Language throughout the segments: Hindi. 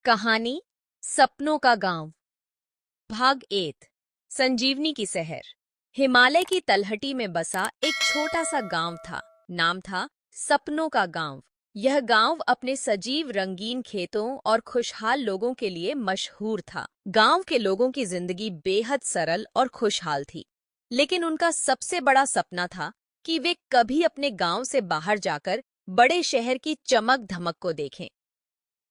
कहानी सपनों का गांव। भाग 8। संजीवनी की शहर। हिमालय की तलहटी में बसा एक छोटा सा गांव था। नाम था सपनों का गांव। यह गांव अपने सजीव रंगीन खेतों और खुशहाल लोगों के लिए मशहूर था। गांव के लोगों की जिंदगी बेहद सरल और खुशहाल थी, लेकिन उनका सबसे बड़ा सपना था कि वे कभी अपने गांव से बाहर जाकर बड़े शहर की चमक धमक को देखें।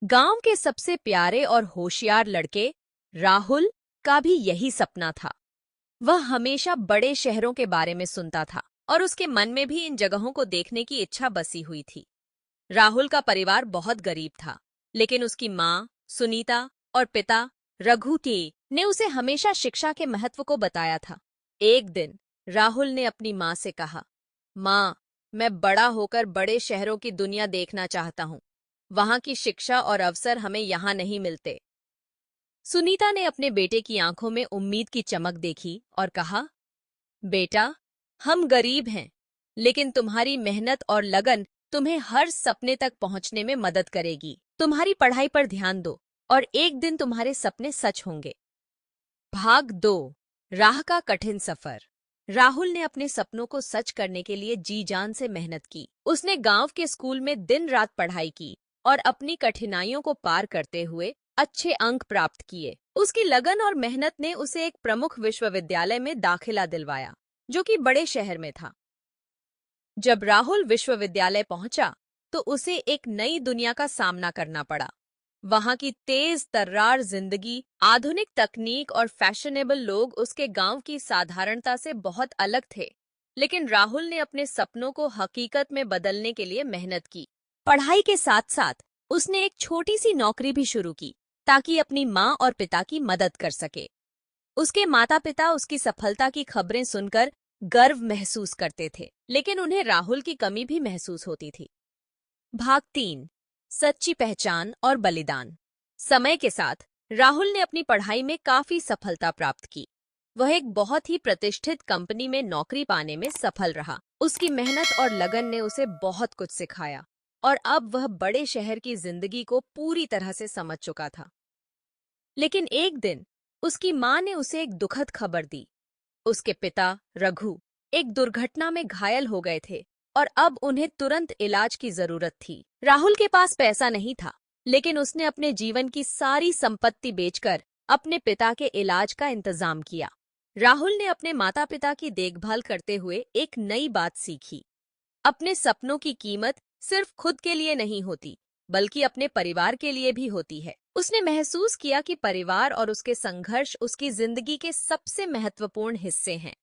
गांव के सबसे प्यारे और होशियार लड़के राहुल का भी यही सपना था। वह हमेशा बड़े शहरों के बारे में सुनता था और उसके मन में भी इन जगहों को देखने की इच्छा बसी हुई थी। राहुल का परिवार बहुत गरीब था, लेकिन उसकी माँ सुनीता और पिता रघु ने उसे हमेशा शिक्षा के महत्व को बताया था। एक दिन राहुल ने अपनी माँ से कहा, माँ, मैं बड़ा होकर बड़े शहरों की दुनिया देखना चाहता हूँ। वहां की शिक्षा और अवसर हमें यहाँ नहीं मिलते। सुनीता ने अपने बेटे की आंखों में उम्मीद की चमक देखी और कहा, बेटा, हम गरीब हैं, लेकिन तुम्हारी मेहनत और लगन तुम्हें हर सपने तक पहुंचने में मदद करेगी। तुम्हारी पढ़ाई पर ध्यान दो और एक दिन तुम्हारे सपने सच होंगे। भाग 2। राह का कठिन सफर। राहुल ने अपने सपनों को सच करने के लिए जी जान से मेहनत की। उसने गांव के स्कूल में दिन रात पढ़ाई की और अपनी कठिनाइयों को पार करते हुए अच्छे अंक प्राप्त किए। उसकी लगन और मेहनत ने उसे एक प्रमुख विश्वविद्यालय में दाखिला दिलवाया, जो कि बड़े शहर में था। जब राहुल विश्वविद्यालय पहुंचा, तो उसे एक नई दुनिया का सामना करना पड़ा। वहां की तेज तर्रार जिंदगी, आधुनिक तकनीक और फैशनेबल लोग उसके गांव की साधारणता से बहुत अलग थे। लेकिन राहुल ने अपने सपनों को हकीकत में बदलने के लिए मेहनत की। पढ़ाई के साथ साथ उसने एक छोटी सी नौकरी भी शुरू की, ताकि अपनी माँ और पिता की मदद कर सके। उसके माता पिता उसकी सफलता की खबरें सुनकर गर्व महसूस करते थे, लेकिन उन्हें राहुल की कमी भी महसूस होती थी। भाग 3। सच्ची पहचान और बलिदान। समय के साथ राहुल ने अपनी पढ़ाई में काफी सफलता प्राप्त की। वह एक बहुत ही प्रतिष्ठित कंपनी में नौकरी पाने में सफल रहा। उसकी मेहनत और लगन ने उसे बहुत कुछ सिखाया और अब वह बड़े शहर की जिंदगी को पूरी तरह से समझ चुका था। लेकिन एक दिन उसकी माँ ने उसे एक दुखद खबर दी। उसके पिता रघु एक दुर्घटना में घायल हो गए थे और अब उन्हें तुरंत इलाज की जरूरत थी। राहुल के पास पैसा नहीं था, लेकिन उसने अपने जीवन की सारी संपत्ति बेचकर अपने पिता के इलाज का इंतजाम किया। राहुल ने अपने माता पिता की देखभाल करते हुए एक नई बात सीखी। अपने सपनों की कीमत सिर्फ खुद के लिए नहीं होती, बल्कि अपने परिवार के लिए भी होती है। उसने महसूस किया कि परिवार और उसके संघर्ष उसकी जिंदगी के सबसे महत्वपूर्ण हिस्से हैं।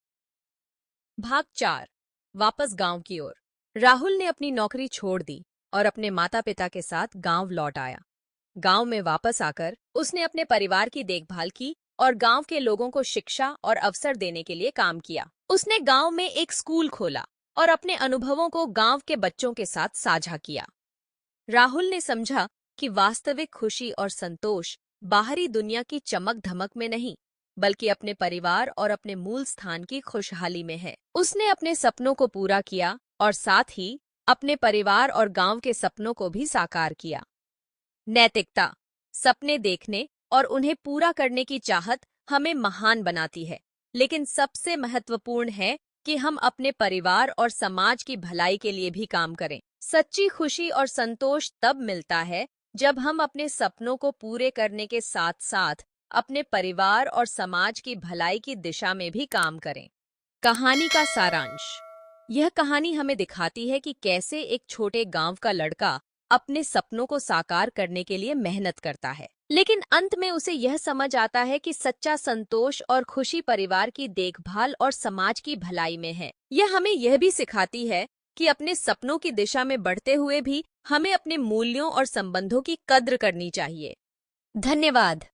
भाग 4। वापस गांव की ओर। राहुल ने अपनी नौकरी छोड़ दी और अपने माता पिता के साथ गांव लौट आया। गांव में वापस आकर उसने अपने परिवार की देखभाल की और गांव के लोगों को शिक्षा और अवसर देने के लिए काम किया। उसने गांव में एक स्कूल खोला और अपने अनुभवों को गांव के बच्चों के साथ साझा किया। राहुल ने समझा कि वास्तविक खुशी और संतोष बाहरी दुनिया की चमक धमक में नहीं, बल्कि अपने परिवार और अपने मूल स्थान की खुशहाली में है। उसने अपने सपनों को पूरा किया और साथ ही अपने परिवार और गांव के सपनों को भी साकार किया। नैतिकता। सपने देखने और उन्हें पूरा करने की चाहत हमें महान बनाती है, लेकिन सबसे महत्वपूर्ण है कि हम अपने परिवार और समाज की भलाई के लिए भी काम करें। सच्ची खुशी और संतोष तब मिलता है जब हम अपने सपनों को पूरे करने के साथ साथ अपने परिवार और समाज की भलाई की दिशा में भी काम करें। कहानी का सारांश। यह कहानी हमें दिखाती है कि कैसे एक छोटे गांव का लड़का अपने सपनों को साकार करने के लिए मेहनत करता है, लेकिन अंत में उसे यह समझ आता है कि सच्चा संतोष और खुशी परिवार की देखभाल और समाज की भलाई में है। यह हमें यह भी सिखाती है कि अपने सपनों की दिशा में बढ़ते हुए भी हमें अपने मूल्यों और संबंधों की कद्र करनी चाहिए। धन्यवाद।